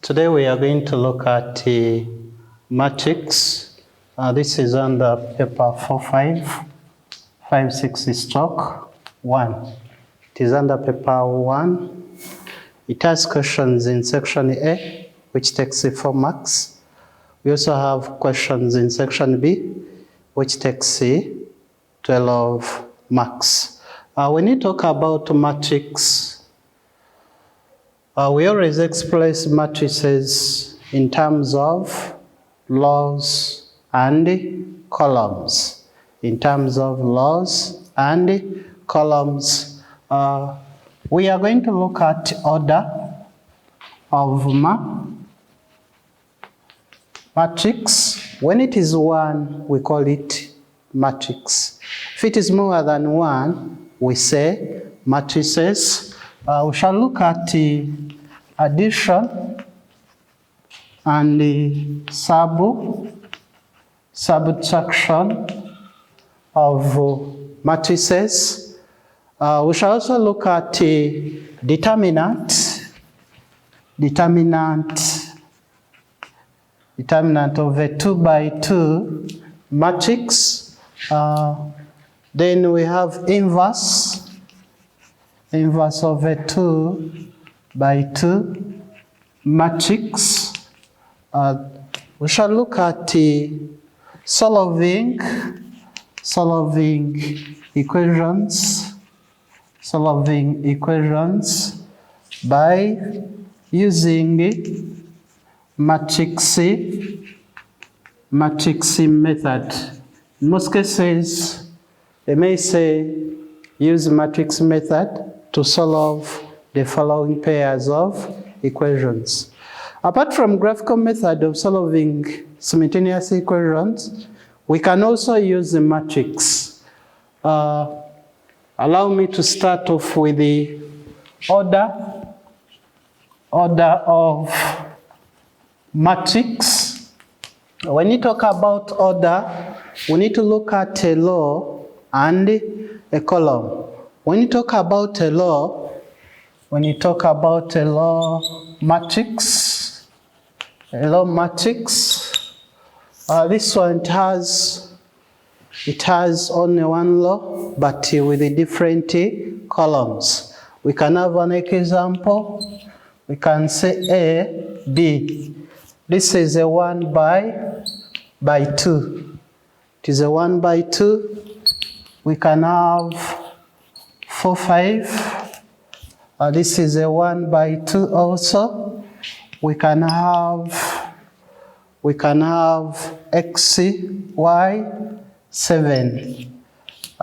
Today we are going to look at the matrix. This is under paper 4556-1. It is under paper 1. It has questions in section A, which takes 4 marks. We also have questions in section B, which takes 12 marks. When you talk about matrix, we always express matrices in terms of rows and columns. In terms of rows and columns, we are going to look at order of matrix. When it is 1, we call it matrix. If it is more than 1, we say matrices. We shall look at the addition and the subtraction of matrices. We shall also look at the determinant of a 2 by 2 matrix. Then we have inverse of a 2 by 2 matrix. We shall look at the solving equations by using matrix method. In most cases, they may say use matrix method to solve the following pairs of equations. Apart from graphical method of solving simultaneous equations, we can also use the matrix. Allow me to start off with the order of matrix. When you talk about order, we need to look at a row and a column. When you talk about a row matrix, this one it has only one row, but with the different columns. We can have an example. We can say A, B. This is a 1 by 2. It is a 1 by 2. We can have 4, 5. This is a 1 by 2 also. We can have X, Y, 7.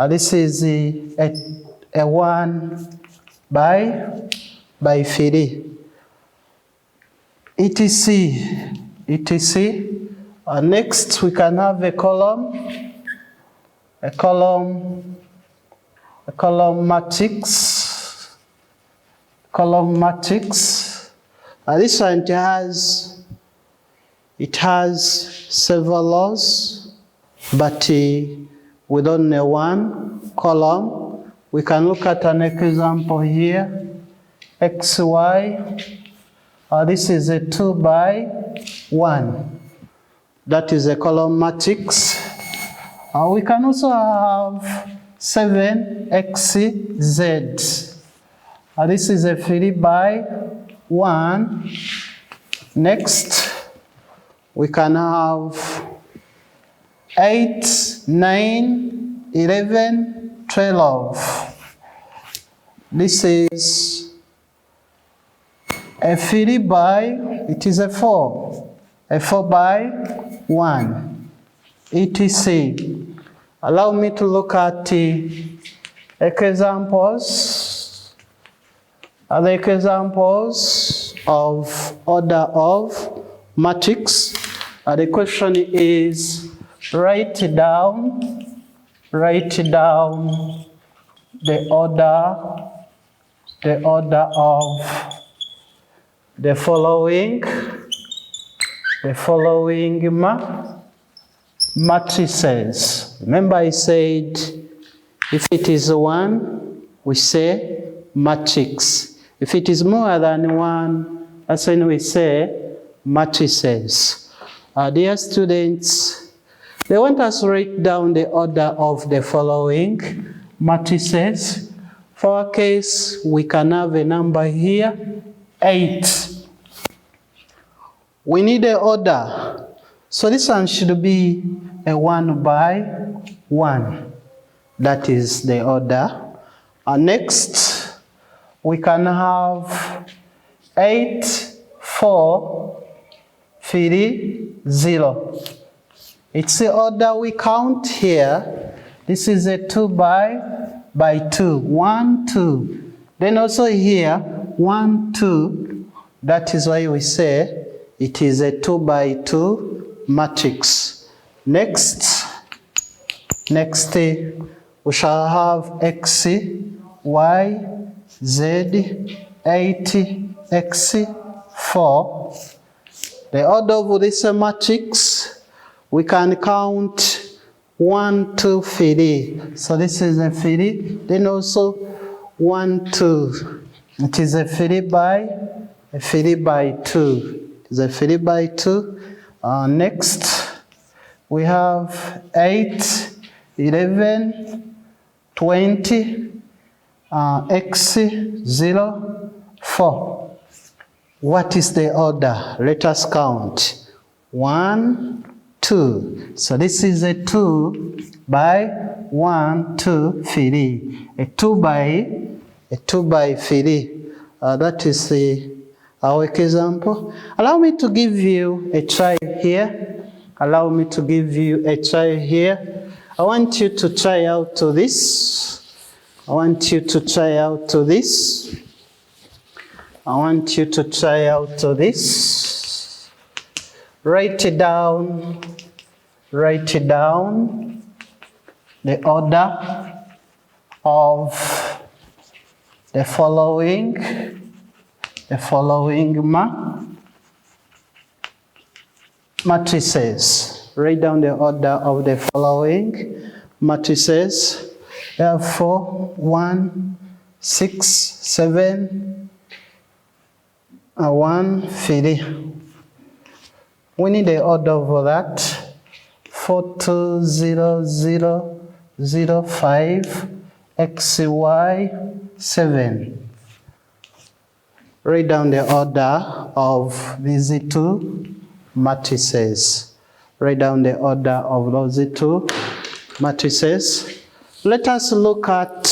This is a 1 by 3. etc. Next, we can have a column matrix. This one it has several rows, but with only one column. We can look at an example here. X, Y. This is a 2 by 1. That is a column matrix. We can also have 7, X, Z. This is a 3 by 1. Next, we can have 8, 9, 11, 12. This is a 3 by, it is a 4 by 1, etc. Allow me to look at the examples. Other examples of order of matrix. The question is, write down the order of the following matrices. Remember, I said if it is 1, we say matrix. If it is more than 1, that's when we say matrices. Dear students, they want us to write down the order of the following matrices. For our case, we can have a number here, 8. We need an order. So this one should be a 1 by 1. That is the order. Next, we can have 8, 4, 3, 0. It's the order we count here. This is a 2 by 2. 1, 2. Then also here, 1, 2. That is why we say it is a 2 by 2 matrix. Next, we shall have x, y, z, 8, x, 4. The order of this matrix, we can count 1, 2, 3. So this is a 3. Then also 1, 2. It is a 3 by 2. It is a 3 by 2. Next, we have 8, 11, 20, x, 0, 4. What is the order? Let us count. 1, 2. So this is a 2 by 1, 2, 3. A 2 by 3. That is our example. Allow me to give you a try here. Allow me to give you a try here. I want you to try out to this. I want you to try out to this. I want you to try out to this. Write it down. Write it down. The order of the following matrices. Write down the order of the following matrices. Therefore, 1, 6, 7, 1, 3. We need the order for that. 4, 2, 0, 0, 0, 5, x, y, 7. Write down the order of these two matrices. Write down the order of those two matrices. Let us look at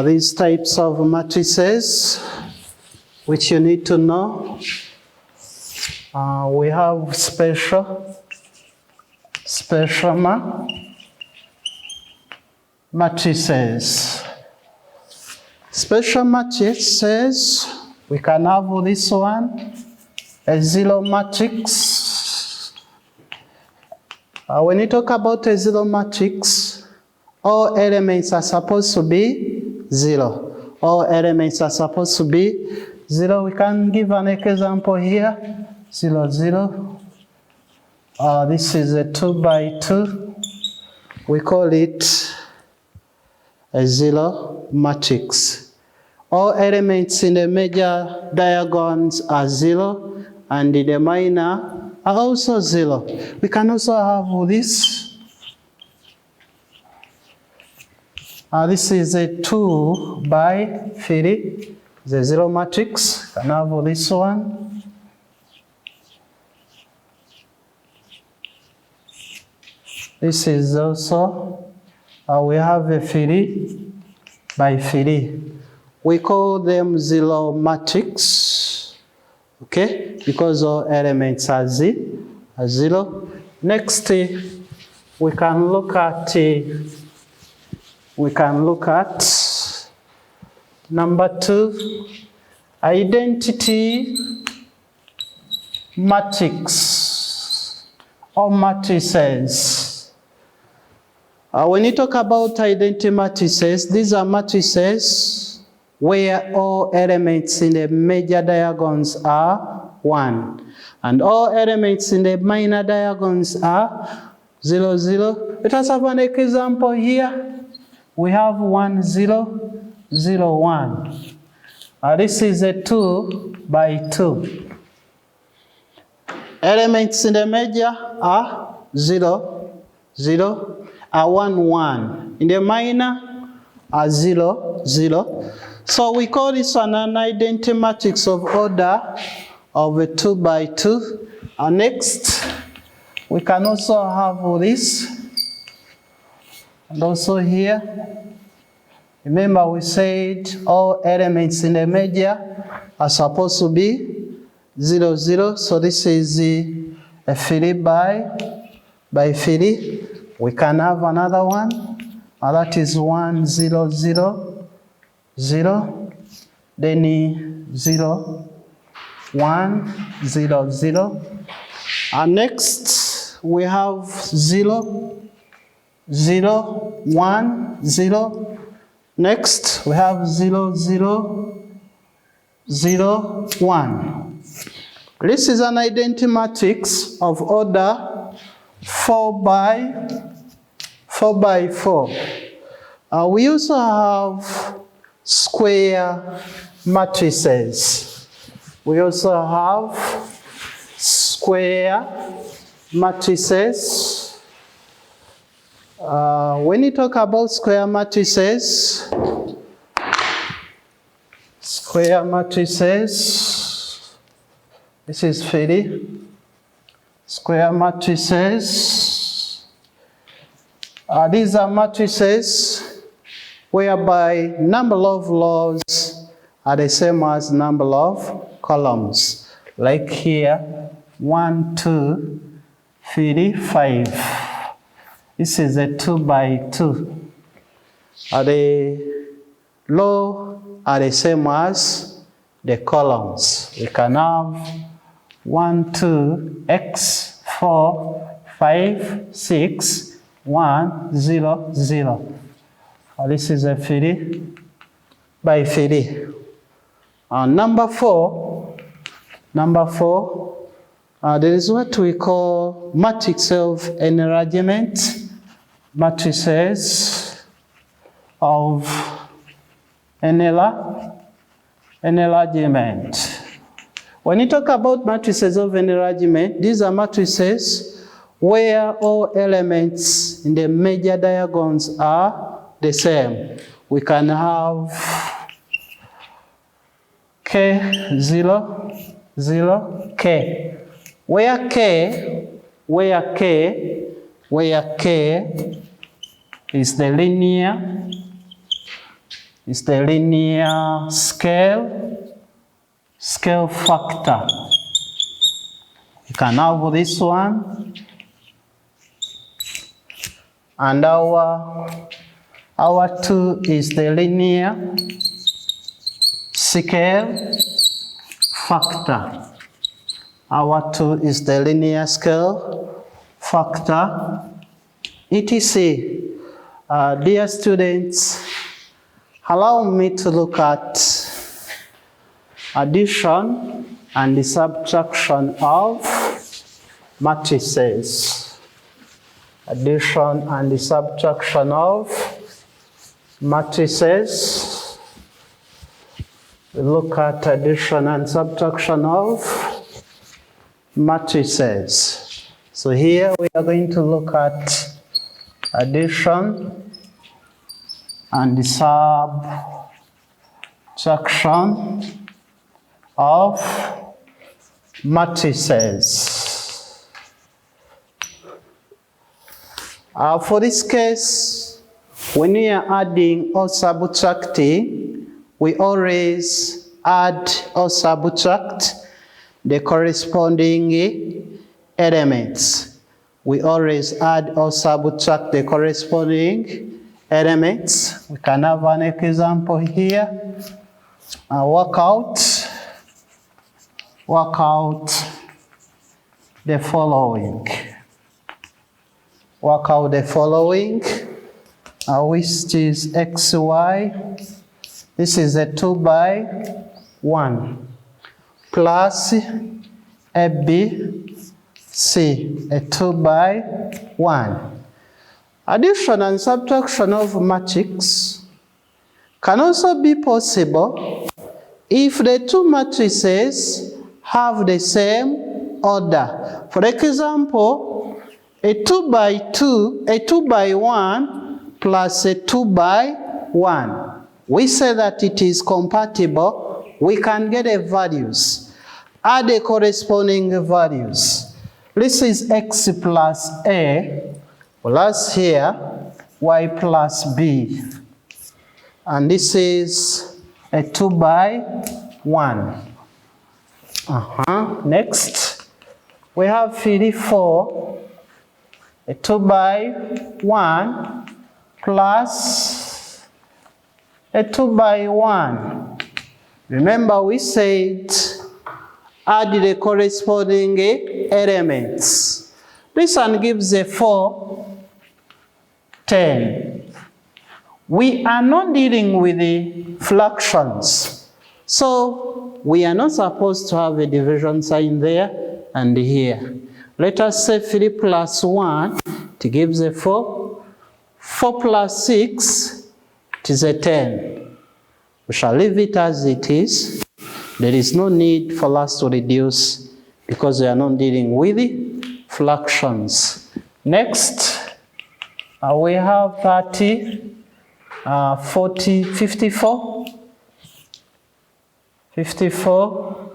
these types of matrices which you need to know. We have special matrices. Special matrices, we can have this one, a 0 matrix. When you talk about a 0 matrix, all elements are supposed to be 0. All elements are supposed to be 0. We can give an example here. 0, 0. This is a 2 by 2. We call it a 0 matrix. All elements in the major diagonals are 0, and in the minor are also 0. We can also have this. This is a 2 by 3. The 0 matrix. We can have this one. This is also, we have a 3 by 3. We call them 0 matrix, okay? Because all elements are 0. Next, we can look at number 2, identity matrix or matrices. When you talk about identity matrices, these are matrices where all elements in the major diagonals are 1, and all elements in the minor diagonals are 0, 0. Let us have an example here. We have 1, 0, 0, 1. This is a 2 by 2. Elements in the major are 0, 0, 1, 1. In the minor are 0, 0. So we call this one an identity matrix of order of a 2 by 2. And next, we can also have this. And also here. Remember we said all elements in the major are supposed to be 0, 0. So this is a 3 by 3. We can have another one. And that is 1, 0, 0, 0. Then 0, 1, 0, 0. And next we have 0, 0, 1, 0. Next, we have 0, 0, 0, 1. This is an identity matrix of order 4 by 4. We also have square matrices. We also have square matrices. When you talk about square matrices, this is 3. Square matrices. These are matrices whereby number of rows are the same as number of columns. Like here, 1, 2, 3, 5. This is a 2 by 2. The rows are the same as the columns. We can have 1, 2, x, 4, 5, 6, 1, 0, 0. This is a 3 by 3. Number 4, there is what we call matrix of enlargement. Matrices of enlargement. When you talk about matrices of enlargement, these are matrices where all elements in the major diagonals are the same. We can have K, 0, 0, K. Where K is the linear scale factor. You can have this one, and our 2 is the linear scale factor. Our 2 is the linear scale factor. etc. Dear students, allow me to look at addition and the subtraction of matrices. Addition and the subtraction of matrices. We look at addition and subtraction of matrices. So here we are going to look at addition and the subtraction of matrices. For this case, when we are adding or subtracting, we always add or subtract the corresponding elements. We always add or subtract the corresponding elements. We can have an example here. Work out the following. Work out the following, which is xy. This is a 2 by 1 plus ABC, a 2 by 1. Addition and subtraction of matrix can also be possible if the two matrices have the same order. For example, a 2 by 2, a 2 by 1 plus a 2 by 1. We say that it is compatible. We can get the values. Add the corresponding values. This is x plus a, plus here y plus b. And this is a 2 by 1. Next, we have 4, a 2 by 1 plus a 2 by 1. Remember we said add the corresponding elements. This one gives a 4, 10. We are not dealing with the fractions, so we are not supposed to have a division sign there and here. Let us say 3 plus 1, it gives a 4. 4 plus 6, it is a 10. We shall leave it as it is. There is no need for us to reduce because we are not dealing with the fractions. Next, we have 30. 40, 54. 54.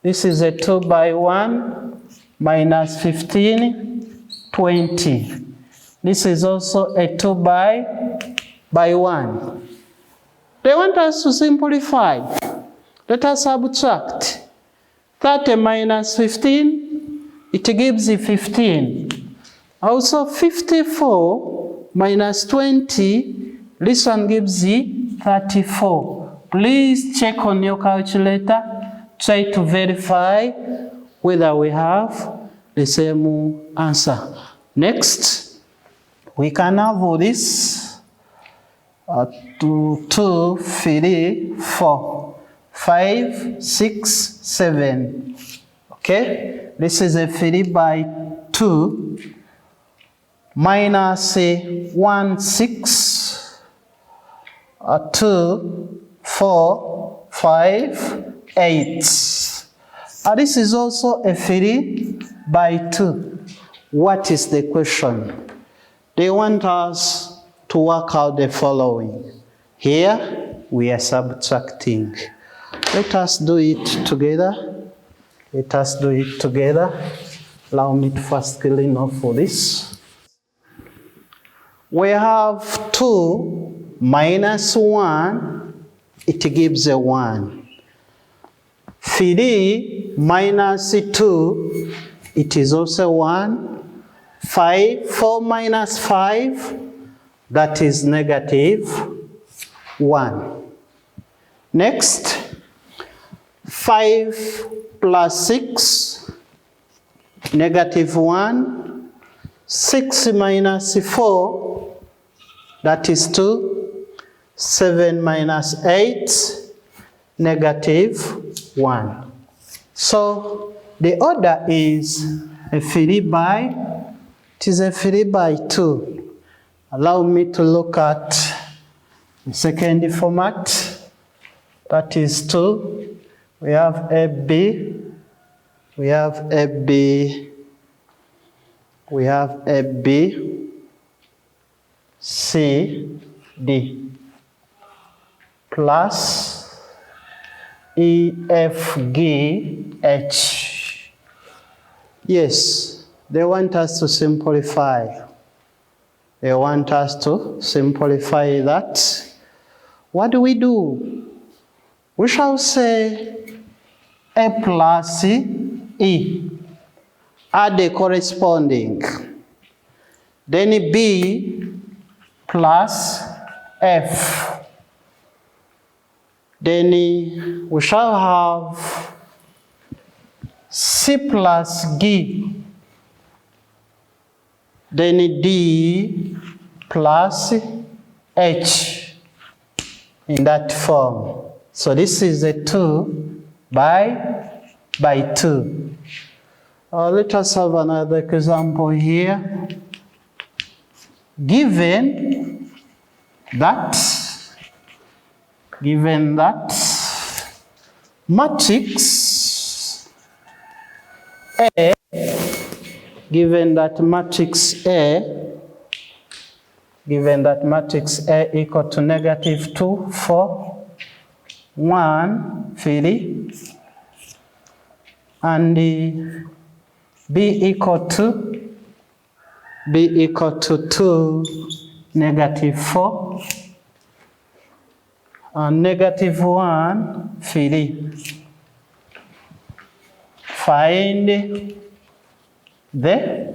This is a 2 by 1 minus 15, 20. This is also a 2 by 1. They want us to simplify. Let us subtract. 30 minus 15, it gives you 15. Also 54 minus 20, this one gives you 34. Please check on your calculator. Try to verify whether we have the same answer. Next, we can have this 2, 3, 4, 5, 6, 7. Okay, this is a 3 by 2 minus 1, 6. 2, 4, 5, 8. This is also a 3 by 2. What is the question? They want us to work out the following. Here, we are subtracting. Let us do it together. Let us do it together. Allow me to first clean off for this. We have 2 minus 1, it gives a 1. 3 minus 2, it is also 1. 4 minus 5, that is negative 1. Next, 5 plus 6, negative 1. 6 minus 4, that is 2. 7 minus 8, negative 1. So the order is a 3 by, it is a 3 by 2. Allow me to look at the second format. That is 2. We have AB. We have AB. We have AB, C, D. Plus E, F, G, H. Yes, they want us to simplify. They want us to simplify that. What do? We shall say A plus E. Add the corresponding. Then B plus F. Then we shall have C plus G. Then D plus H in that form. So this is a 2 by 2. Let us have another example here. Given that matrix A, given that matrix A equal to -2, 4, 1, 3, and B equal to 2, -4, and -1, 3. Find the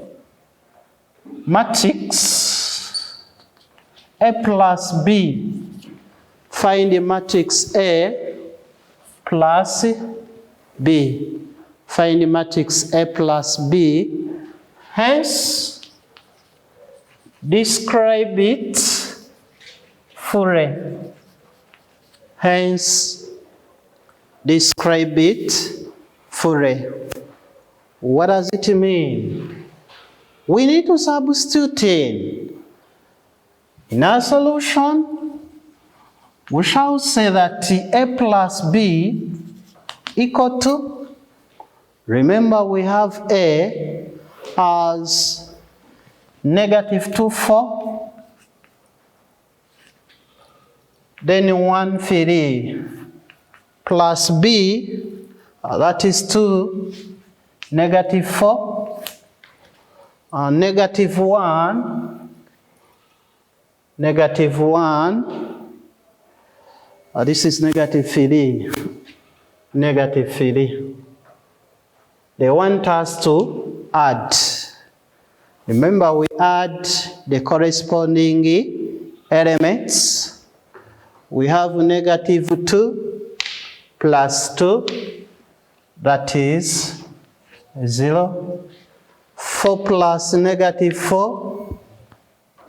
matrix A plus B. Find the matrix A plus B. Find the matrix A plus B. Hence, describe it fully. Hence, describe it fully. What does it mean? We need to substitute in our solution. We shall say that A plus B equal to, remember we have A as -2, 4, then 1, 3, plus B, that is 2, -4, -1, this is -3, -3. They want us to add. Remember, we add the corresponding elements. We have -2 plus 2, that is 0. 4 plus -4,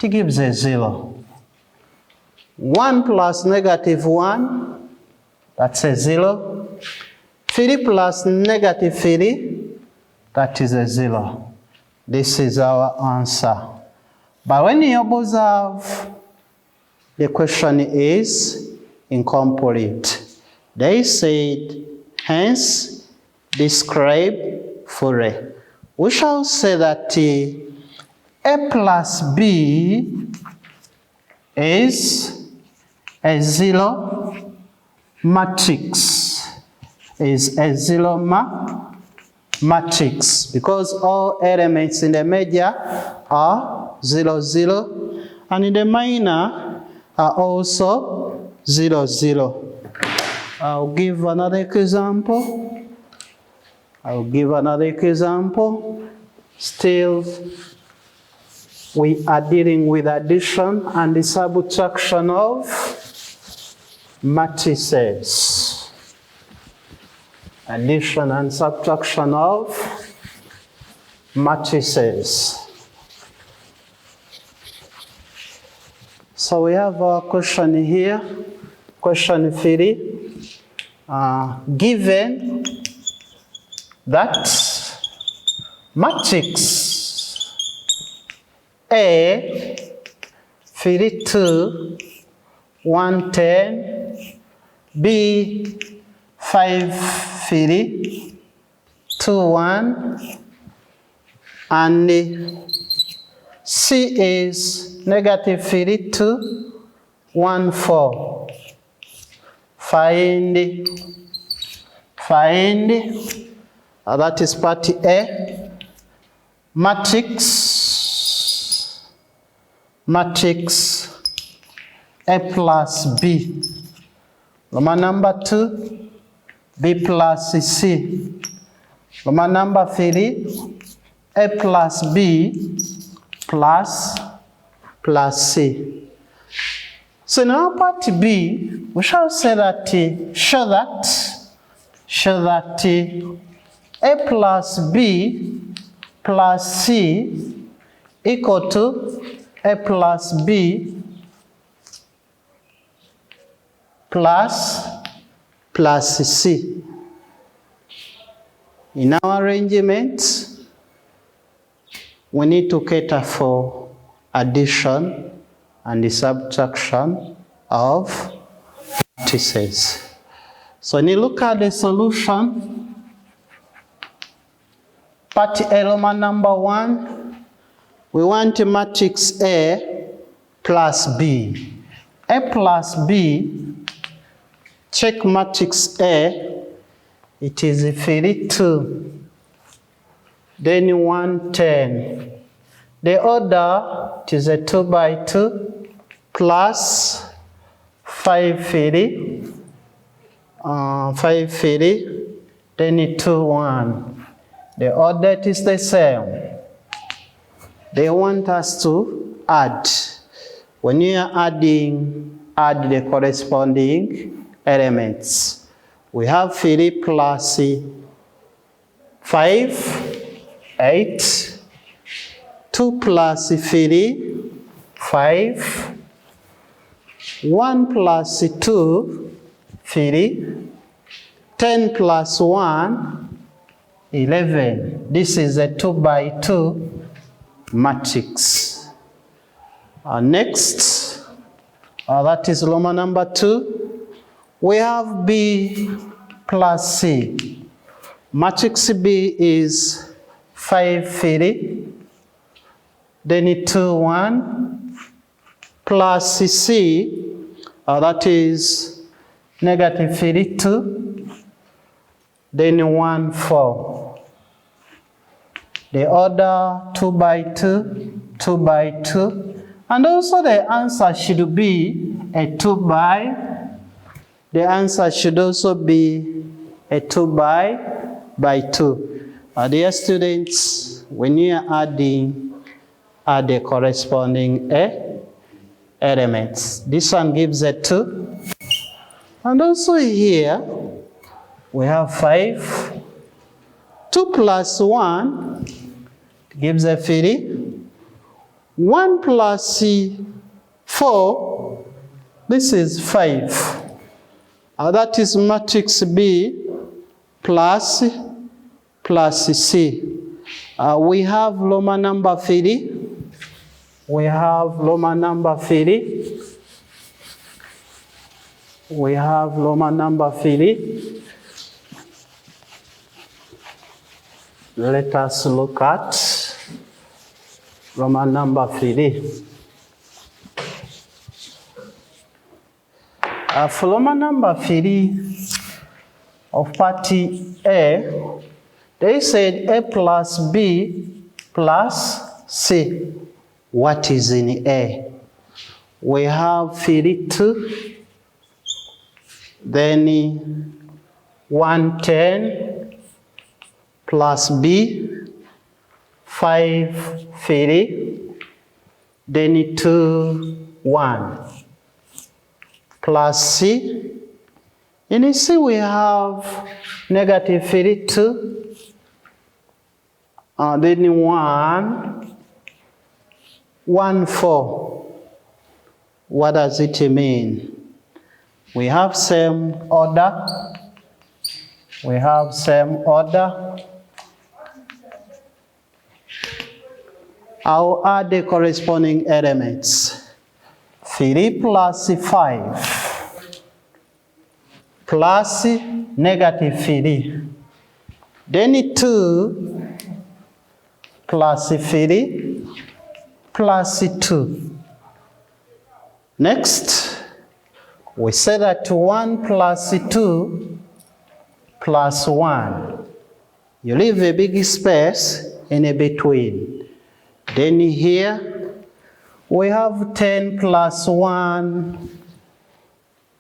it gives a 0. 1 plus -1, that's a 0. 3 plus -3, that is a 0. This is our answer. But when you observe, the question is incomplete. They said, hence, describe fully. We shall say that A plus B is a 0 matrix. Is a 0 matrix because all elements in the major are 0, 0, and in the minor are also 0, 0. I'll give another example. Still, we are dealing with addition and the subtraction of matrices. Addition and subtraction of matrices. So we have our question here, question 3. Given that matrix A 3, 2, 1, 10, B 5, 3, 2, 1, and C is -3, 2, 1, 4. Find, that is part A, matrix A plus B. Roman number 2, B plus C. Roman number 3, A plus B plus C. So now part B, we shall say that, show that A plus B plus C equal to A plus B plus C. In our arrangement, we need to cater for addition and the subtraction of matrices. So when you look at the solution, part A, Roman number 1, we want matrix A plus B. A plus B, check matrix A, it is 32, then 110. The order, it is a 2 by 2 plus 530, 530, then 2, 1. The order is the same. They want us to add. When you are adding, add the corresponding elements. We have 3 plus 5, 8, 2 plus 3, 5, 1 plus 2, 3, 10 plus 1, 11. This is a 2 by 2 matrix. Next, that is Roman number 2. We have B plus C. Matrix B is 5, 3, then 2, 1, plus C, that is negative 32, then 1, 4. The order 2 by 2, 2 by 2. And also the answer should be a 2 by, the answer should also be a 2 by 2. Dear students, when you are adding, add the corresponding elements. This one gives a 2. And also here, we have 5. 2 plus 1 gives a 3. 1 plus 4, this is 5. That is matrix B plus C. We have Roman number 3. We have Roman number 3. We have Roman number 3. Let us look at Roman number 3. For Roman number 3 of part A, they said A plus B plus C. What is in A? We have 32, then 110 plus B, 5, 3, then 2, 1, plus C. In C we have negative 32, then 1, 1, 4. What does it mean? We have same order. We have same order. I'll add the corresponding elements. 3 plus 5 plus negative 3. Then 2 plus 3 plus 2. Next, we say that 1 plus 2 plus 1. You leave a big space in between. Then here, we have 10 plus 1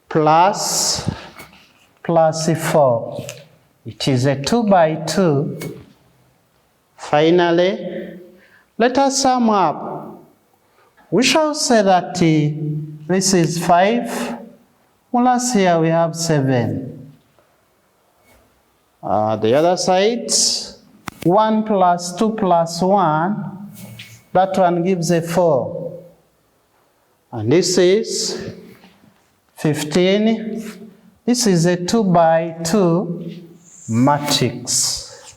plus 4. It is a 2 by 2. Finally, let us sum up. We shall say that this is 5. Plus here we have 7. The other side, 1 plus 2 plus 1. That one gives a 4. And this is 15. This is a 2 by 2 matrix.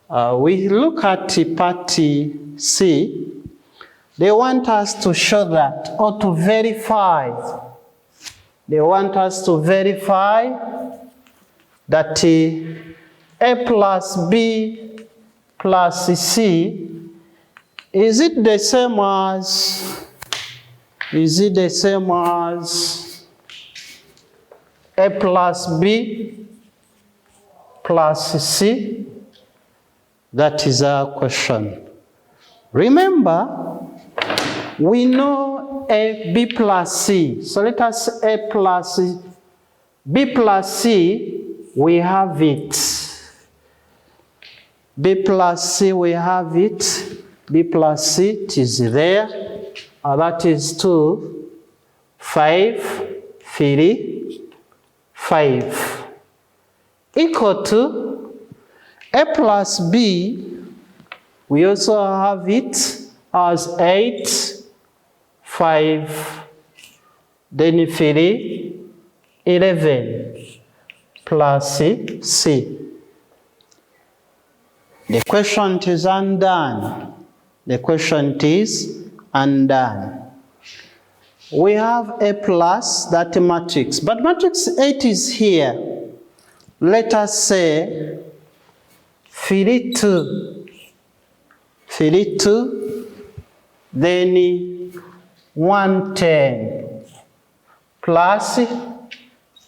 We look at part C. They want us to show that, or to verify. They want us to verify that A plus B plus C, is it the same as A plus B plus C? That is our question. Remember, we know A, B plus C. So let us say A plus B plus C, we have it. B plus C, we have it. B plus C, it is there. That is 2, 5, 3, 5. Equal to A plus B, we also have it as 8, 5, then 3, 11, plus C. The question is undone. The question is undone. We have A plus, that matrix, but matrix 8 is here. Let us say 3, 2, 3, 2, then 1, 10, plus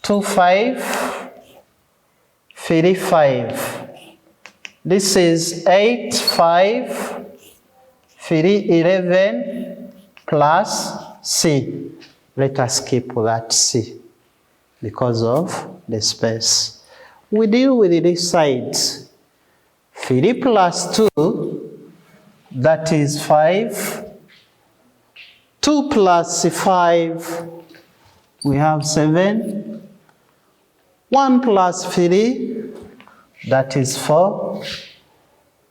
2, 5, 3, 5. This is 8, 5, 3, 11, plus C. Let us keep that C because of the space. We deal with this side. 3 plus 2, that is 5. 2 plus 5, we have 7. 1 plus 3, that is 4.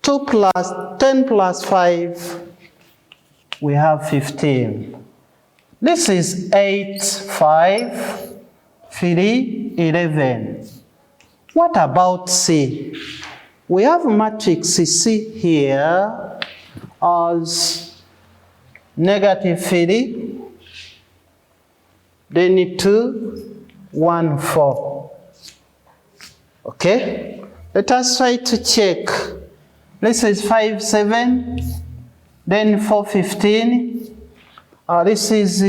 10 plus 5, we have 15. This is 8, 5, 3, 11. What about C? We have matrix C here as -3, then 2, 1, 4. Okay? Let us try to check. This is 5, 7, then 4, 15. This is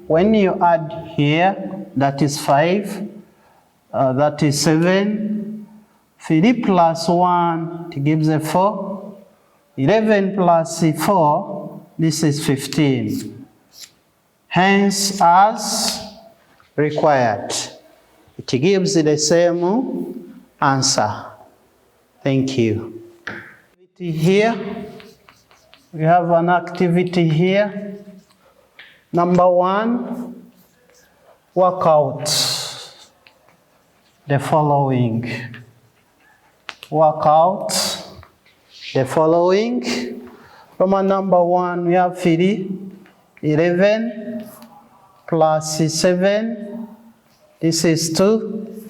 when you add here, that is 5, that is 7. 3 plus 1, it gives a 4. 11 plus 4, this is 15. Hence, as required, it gives the same answer. Thank you. Here, we have an activity here. Number 1, work out the following. Work out the following. Roman number 1, we have 3, 11, plus 7. This is 2.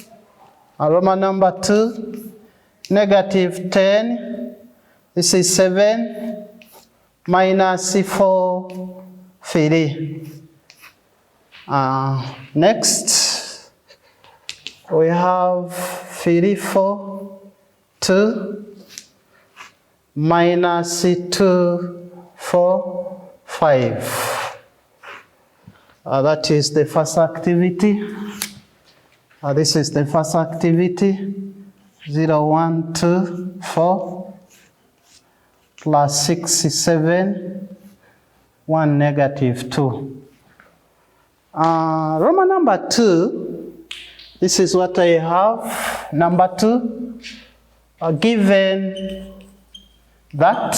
Roman number 2, -10. This is 7, minus 4, 3. Next, we have 3, 4, 2, minus 2, 4, 5. That is the first activity. This is the first activity. 0, 1, 2, 4. Plus 6, 7, 1, -2. Roman number 2, this is what I have. Number 2, given that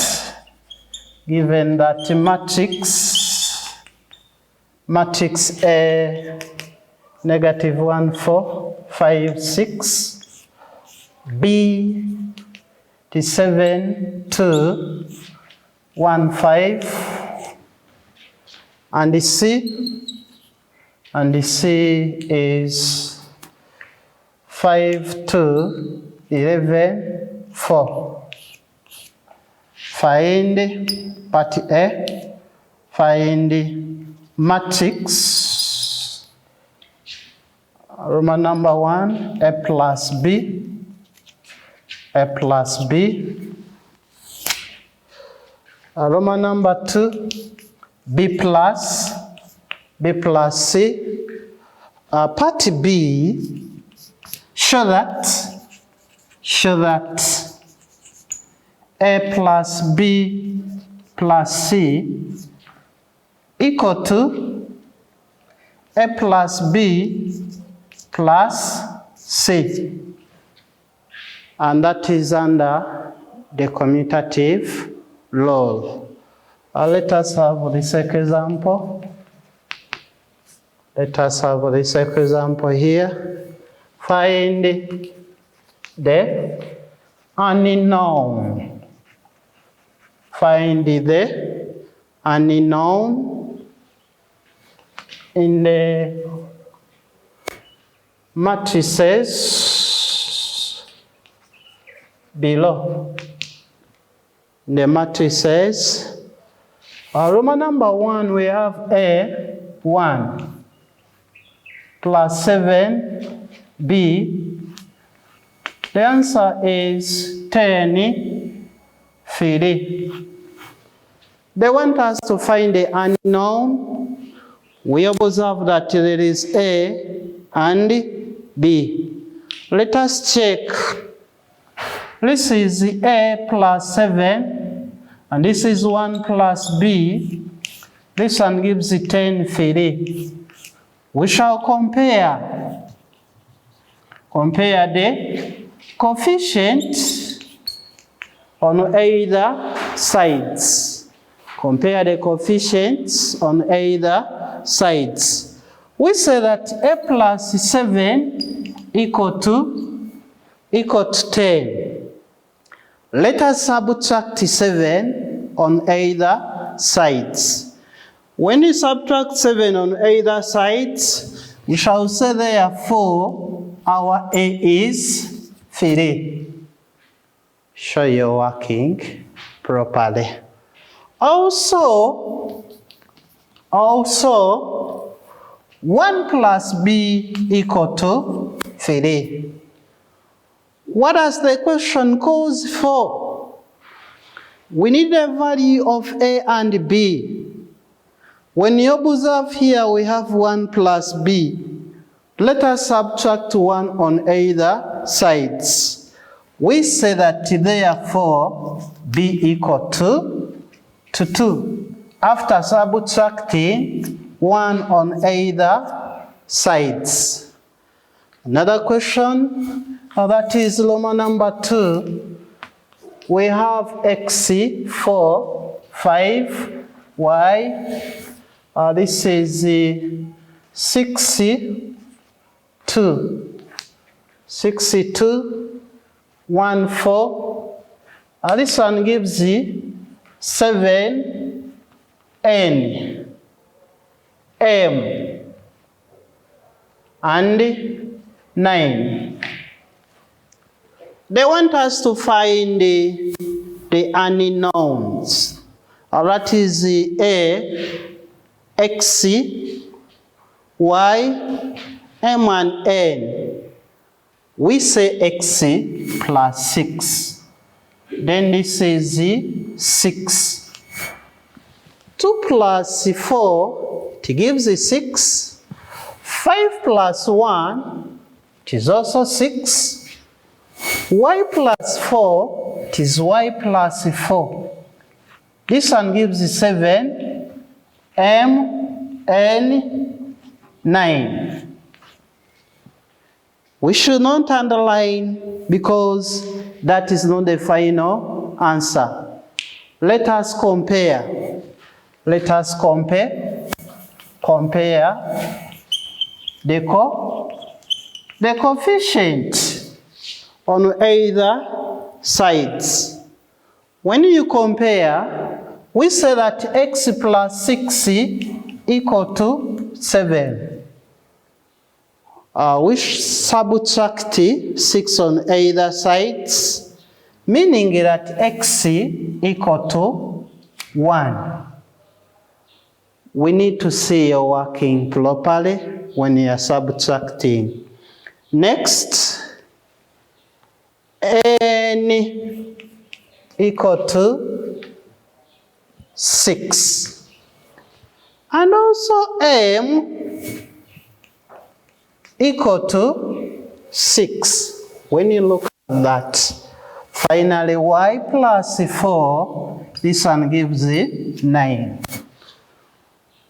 matrix A, -1, 4, 5, 6, B, 7, 2, 1, 5, and the C is 5, 2, 11, 4. Find part A, find matrix Roman number 1, a plus b, a plus b. Roman number 2, b plus c. Part B, show that a plus b plus c equal to a plus b plus c. And that is under the commutative rule. Let us have this example. Let us have this example here. Find the unknown. Find the unknown in the matrices below. The matrices. Roman number 1, we have A, 1. Plus 7b. The answer is 10, 3. They want us to find the unknown. We observe that there is A and B. Let us check. This is A plus 7, and this is 1 plus B. This one gives 10, 3. We shall compare the coefficient on either sides. Compare the coefficients on either sides. We say that a plus 7 equal to 10. Let us subtract 7 on either sides. When you subtract 7 on either sides, we shall say therefore our A is 3. Sure you're working properly. Also 1 plus B equal to 3. What does the question calls for? We need the value of A and B. When you observe here, we have 1 plus b. Let us subtract 1 on either sides. We say that therefore b equal to 2. After subtracting 1 on either sides. Another question, that is Roman number 2. We have x, 4, 5, y. This is 62. 62, 1, 4. This one gives 7, n, m, and 9. They want us to find the unknowns. That is A, X, Y, M, and N. We say X plus 6. Then this is 6. 2 plus 4, it gives 6. 5 plus 1, it is also 6. Y plus 4, it is Y plus 4. This one gives 7, M, N, 9. We should not underline because that is not the final answer. Let us compare. Let us compare the coefficient on either sides. When you compare, we say that x plus 6 equal to 7. We subtract 6 on either sides, meaning that x equal to 1. We need to see you're working properly when you are subtracting. Next, n equal to 6. And also m equal to 6. When you look at that, finally y plus 4, this one gives 9.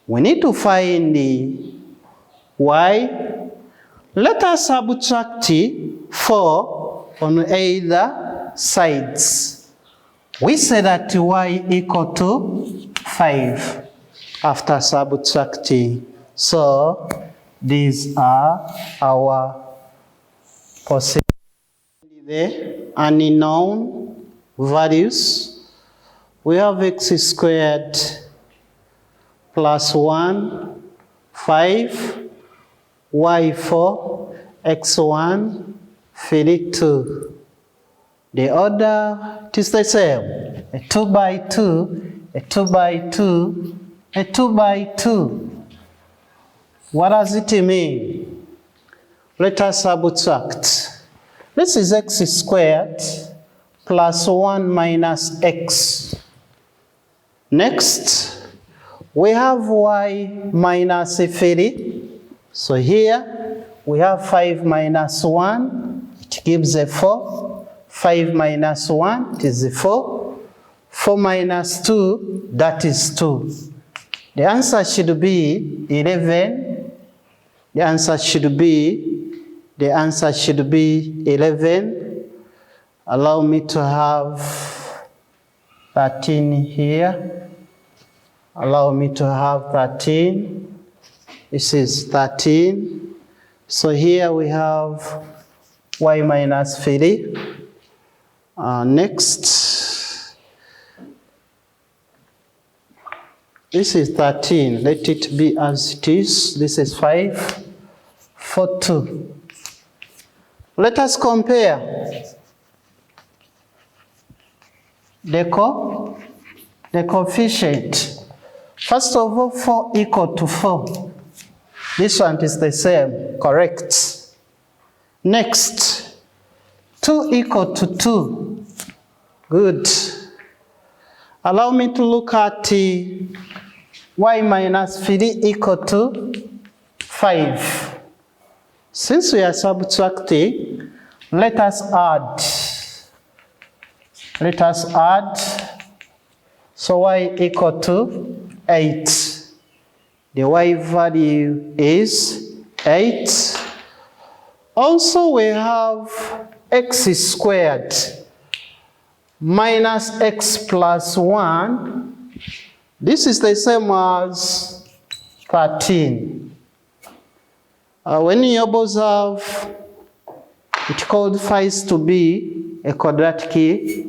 We need to find the y. Let us subtract 4 on either sides. We say that y equal to 5 after subtracting. So these are our possible unknown values. We have x squared plus 1, 5, y4, x1, 2. The order is the same. A 2 by 2, a 2 by 2, a 2 by 2. What does it mean? Let us subtract. This is x squared plus 1 minus x. Next, we have y minus 3. So here we have 5 minus 1, it gives a 4. 5 minus 1, it is 4. 4 minus 2, that is 2. The answer should be 11. The answer should be 11. Allow me to have 13 here. Allow me to have 13. This is 13. So here we have y minus 3. Next, this is 13. Let it be as it is. This is 5, 4, 2. Let us compare the coefficient. First of all, 4 equal to 4. This one is the same, correct. Next, 2 equal to 2. Good. Allow me to look at y minus 3 equal to 5. Since we are subtracting, let us add. Let us add. So y equal to 8. The y value is 8. Also we have x squared minus x plus 1. This is the same as 13. When you observe, it qualifies to be a quadratic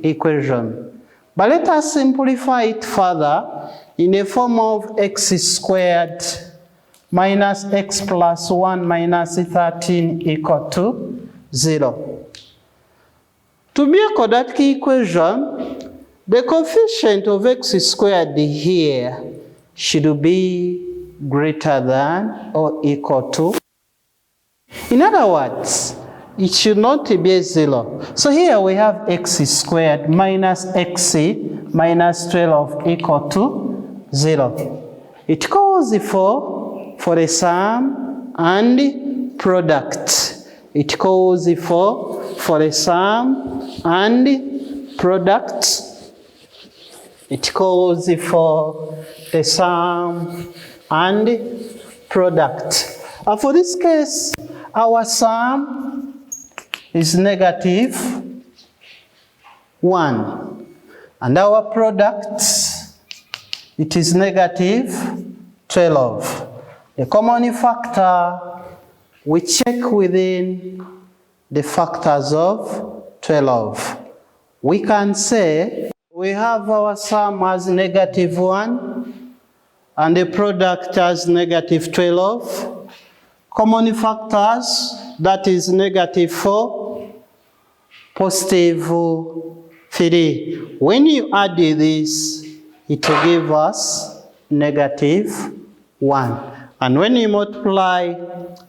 equation. But let us simplify it further in the form of x squared minus x plus 1 minus 13 equal to 0. To be a quadratic equation, the coefficient of x squared here should be greater than or equal to. In other words, it should not be a 0. So here we have x squared minus x minus 12 equal to 0. It calls for the sum and product. It calls for the sum and product. It calls for the sum and product. For this case, our sum is negative 1. And our product, it is negative 12. The common factor, we check within the factors of 12. We can say we have our sum as negative 1 and the product as negative 12. Common factors, that is negative 4, positive 3. When you add this, it will give us negative 1. And when you multiply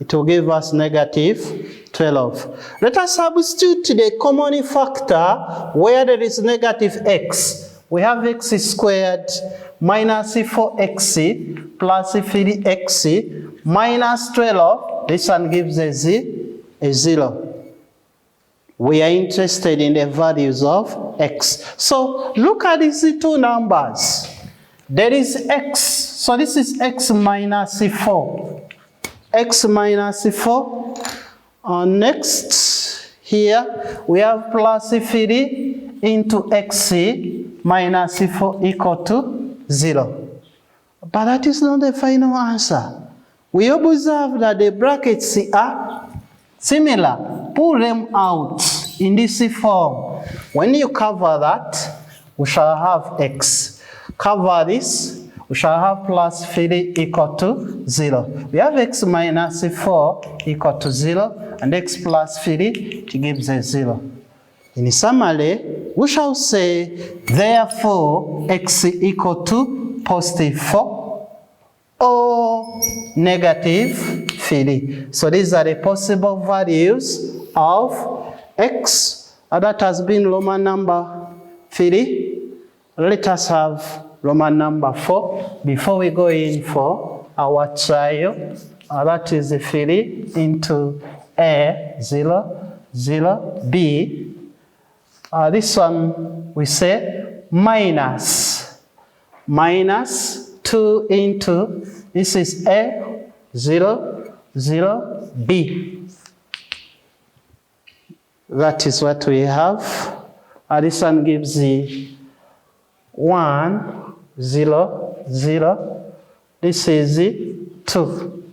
It will give us negative 12. Let us substitute the common factor where there is negative x. We have x squared minus 4x plus 3x minus 12. This one gives a 0. We are interested in the values of x. So look at these two numbers. There is x, so this is x minus 4. X minus 4. Next, here we have plus 3 into x minus 4 equal to 0. But that is not the final answer. We observe that the brackets are similar. Pull them out in this form. When you cover that, we shall have x. Cover this, we shall have plus 3 equal to 0. We have x minus 4 equal to 0, and x plus 3, it gives a 0. In summary, we shall say, therefore, x equal to positive 4 or negative 3. So these are the possible values of x. That has been Roman number 3. Let us have Roman number 4 before we go in for our trial. That is 3 into A, 0, 0, B. This one we say minus 2 into, this is A, 0, 0, B. That is what we have. This one gives the 1, 0, 0. This is 2.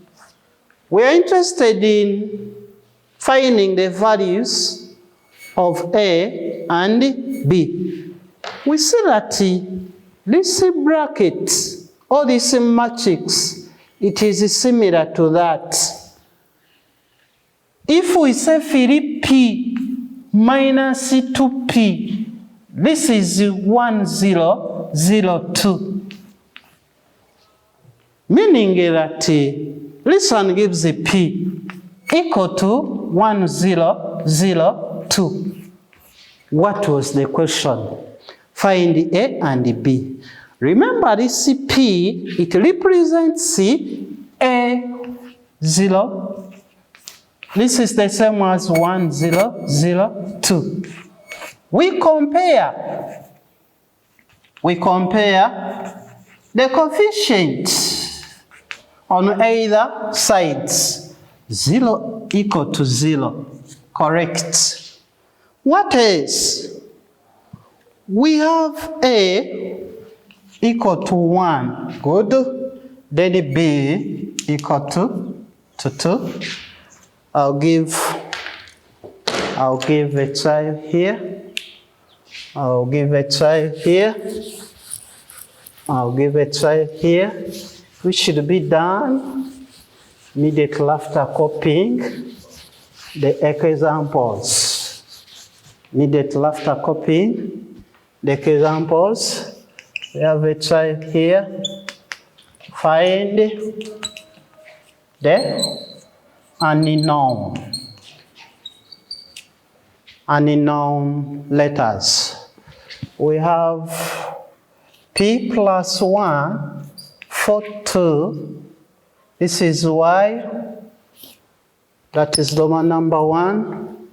We are interested in finding the values of A and B. We see that this bracket or this matrix, it is similar to that. If we say 3p minus 2p, this is 1, 0, 0, 2. Meaning that this one gives a p equal to 1, 0, 0, 2. What was the question? Find A and B. Remember this p, it represents A, 0. This is the same as 1, 0, 0, 2. We compare the coefficient on either sides. 0 equal to 0. Correct. What is? We have A equal to 1. Good. Then B equal to 2. I'll give a try here. I'll give a try here. I'll give a try here. Which should be done immediately after copying the examples. Immediately after copying the examples, we have a try here. Find the unknown letters. We have p plus 1, 4, 2. This is y. That is Roman number 1.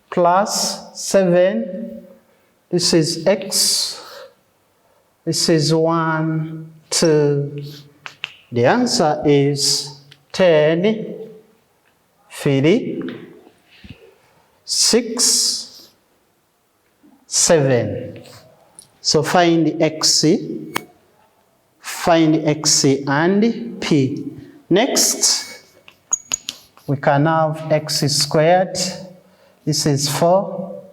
Plus 7. This is x. This is 1, 2. The answer is 10, 3, 6, 7. So find the x and p. Next, we can have x squared. This is 4,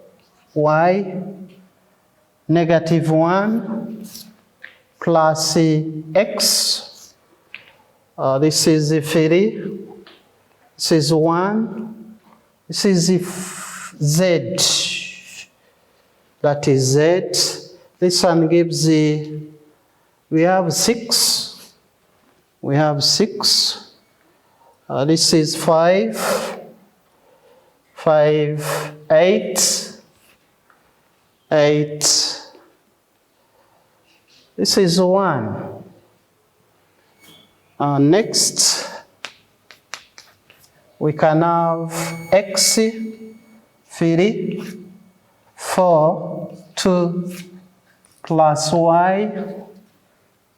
y, negative 1, plus x. This is 3. This is 1. This is z. That is z. This one gives we have 6. We have 6. This is 5, 5, 8, 8. This is 1. Next, we can have x, 3, 4, 2, plus y.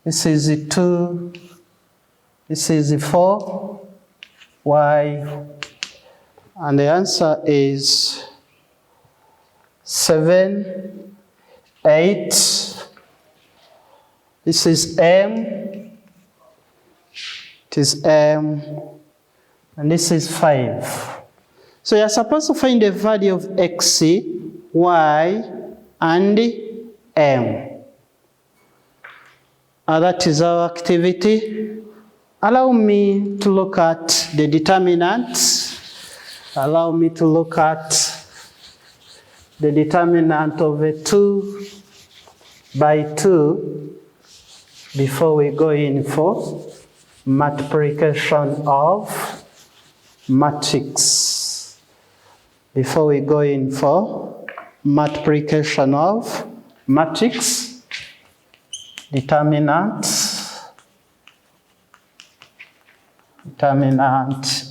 This is 2. This is 4, y. And the answer is 7, 8. This is m. It is m. And this is 5. So you're supposed to find the value of x, y, and m. That is our activity. Allow me to look at the determinants. Allow me to look at the determinant of a 2 by 2 before we go in for multiplication of matrix. Before we go in for multiplication of matrix, determinant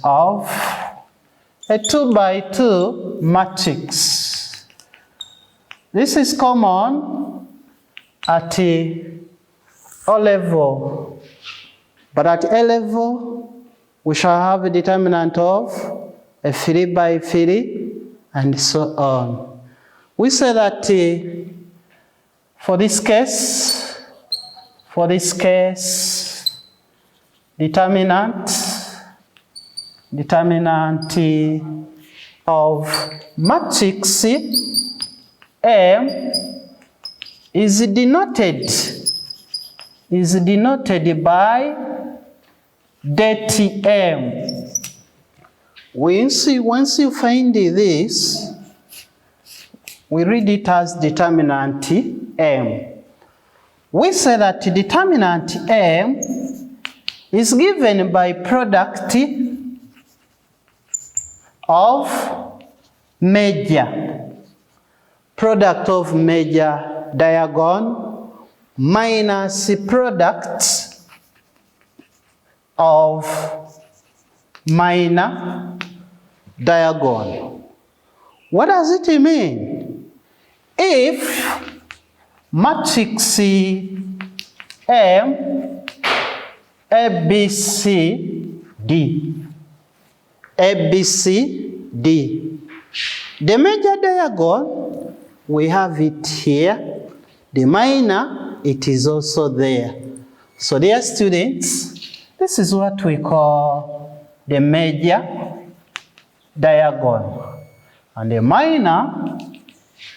of a 2 by 2 matrix. This is common at O level, but at A level we shall have a determinant of a 3 by 3 and so on. We say that for this case, determinant of matrix M is denoted by det M. Once you find this, we read it as determinant M. We say that determinant M is given by product of major diagonal minus product of minor diagonal. What does it mean? If matrix M A, B, C, D, the major diagonal, we have it here. The minor, it is also there. So dear students, this is what we call the major diagonal. And the minor,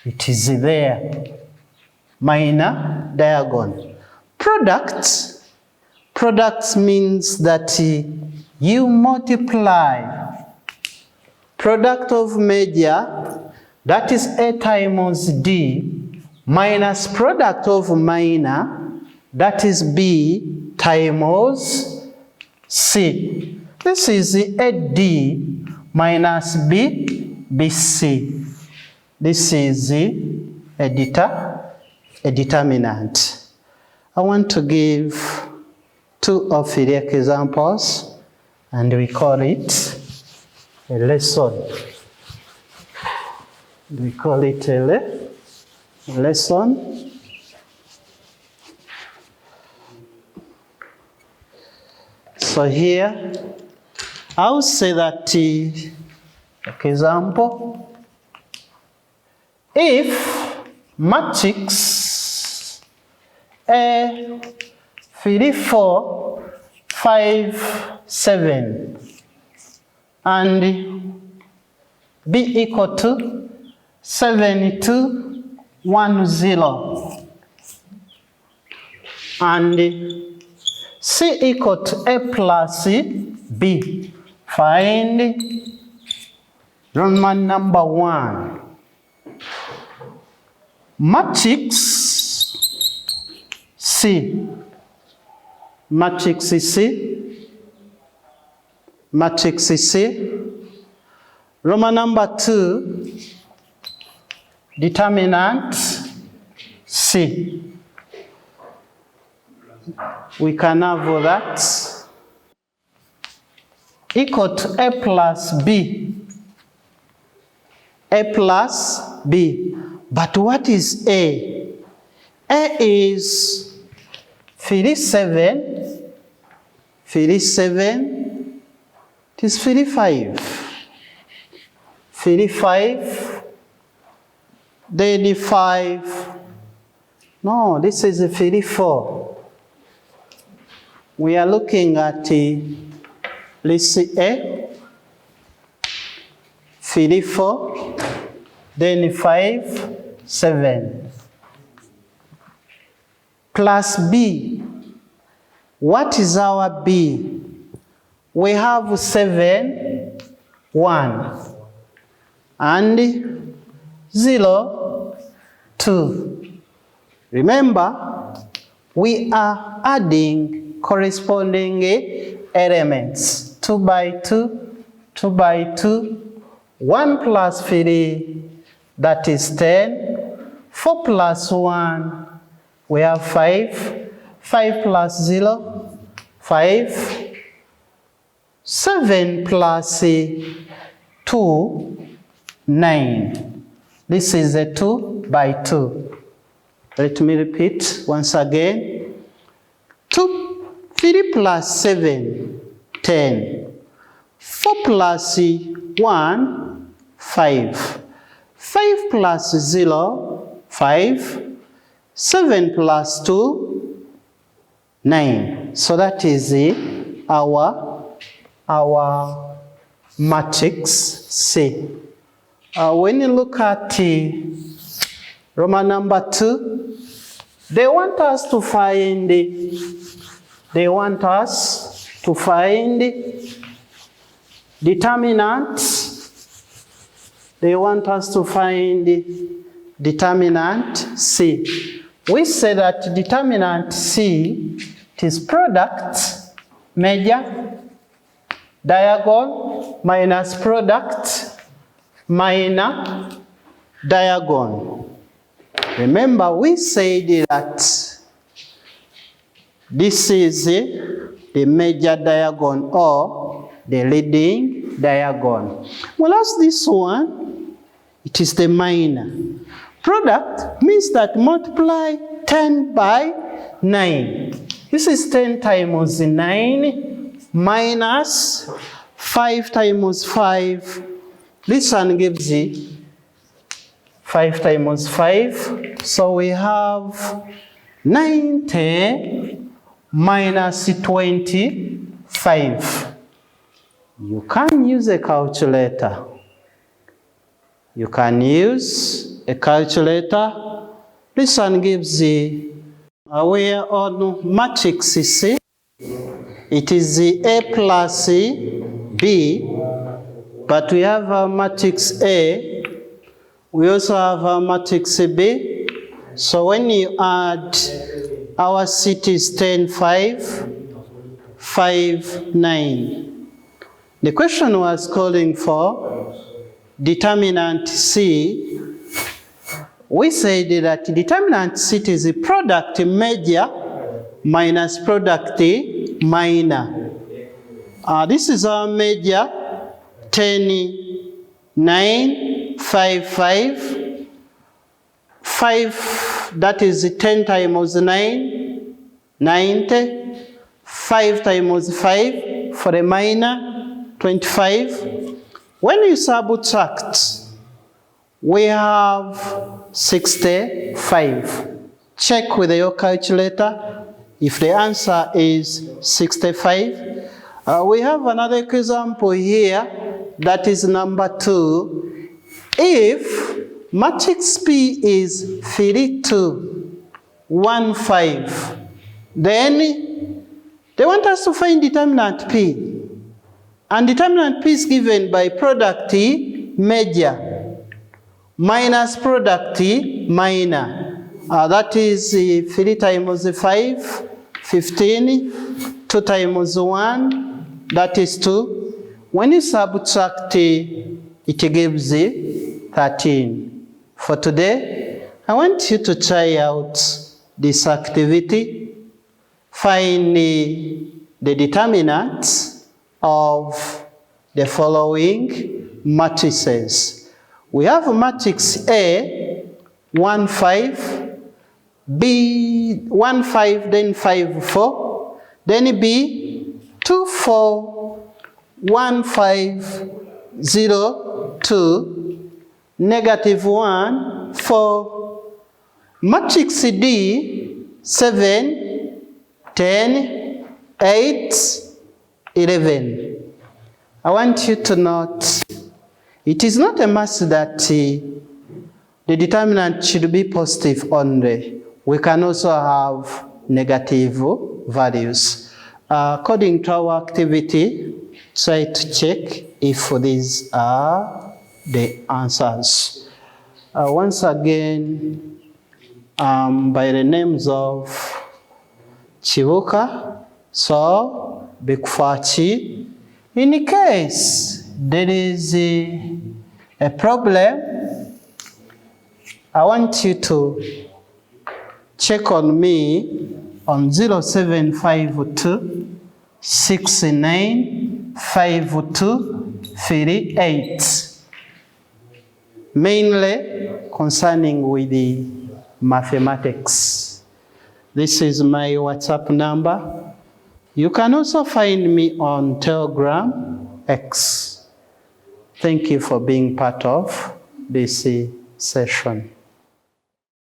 it is there. Minor diagonal. Products means that you multiply product of major, that is A times D, minus product of minor, that is B times C. This is AD minus B, BC. This is a determinant. I want to give two auxiliary examples, and we call it a lesson. We call it a lesson. So here, I'll say that, example, if matrix A 3, 4, 5, 7 and B equal to 7, 2, 1, 0 and C equal to A plus B. Find Roman number 1. Matrix C. Matrix C matrix C. Roman number 2, determinant C. We can have that equal to A plus B. A plus B. But what is A? A is 37. 37. It is 35. 35. Then 5. No, this is 34. We are looking at let's see A. 34. Then 5. 7. Plus B. What is our B? We have 7, 1. And 0, 2. Remember, we are adding corresponding elements. 2 by 2, 2 by 2, 1 plus 3, that is 10. 4 plus 1, we have 5. 5 plus 0, 5. 7 plus 2, 9. This is a 2 by 2. Let me repeat once again. 3 plus 7, 10. 4 plus 1, 5. 5 plus 0, 5. 7 plus 2, 9. So that is our matrix C. When you look at Roman number 2, they want us to find determinant. They want us to find determinant C. We say that determinant C, it is product, major, diagonal, minus product, minor, diagonal. Remember, we said that this is the major diagonal or the leading diagonal. Whereas this one, it is the minor. Product means that multiply 10 by 9. This is 10 times 9 minus 5 times 5. This one gives you 5 times 5. So we have 90 minus 25. You can use a calculator. You can use a calculator. This one gives the we are on matrix C. It is the A plus B, but we have a matrix A. We also have a matrix B. So when you add, our set is 10, 5, 5, 9. The question was calling for determinant C. We said that determinant C is a product major minus product minor. This is our major, 10, 9, 5, 5. 5, that is 10 times 9, 90. 5 times 5 for a minor, 25. When you subtract, we have 65. Check with your calculator if the answer is 65. We have another example here, that is number 2. If matrix P is 3, 2, 1, 5, then they want us to find determinant P. And determinant P is given by product major minus product minor. That is 3 times 5, 15. 2 times 1, that is 2. When you subtract, it gives 13. For today, I want you to try out this activity. Find the determinants of the following matrices. We have matrix A, 1, 5, B, 1, 5, then 5, 4, then B, 2, 4, 1, 5, 0, 2, negative 1, 4. Matrix D, 7, 10, 8, 11. I want you to note, it is not a must that the determinant should be positive only. We can also have negative values. According to our activity, try to check if these are the answers. Once again, by the names of Chibuka, So, Bikfachi. In case there is a problem, I want you to check on me on 0752 69 52 38, mainly concerning with the mathematics. This is my WhatsApp number. You can also find me on Telegram X. Thank you for being part of this session.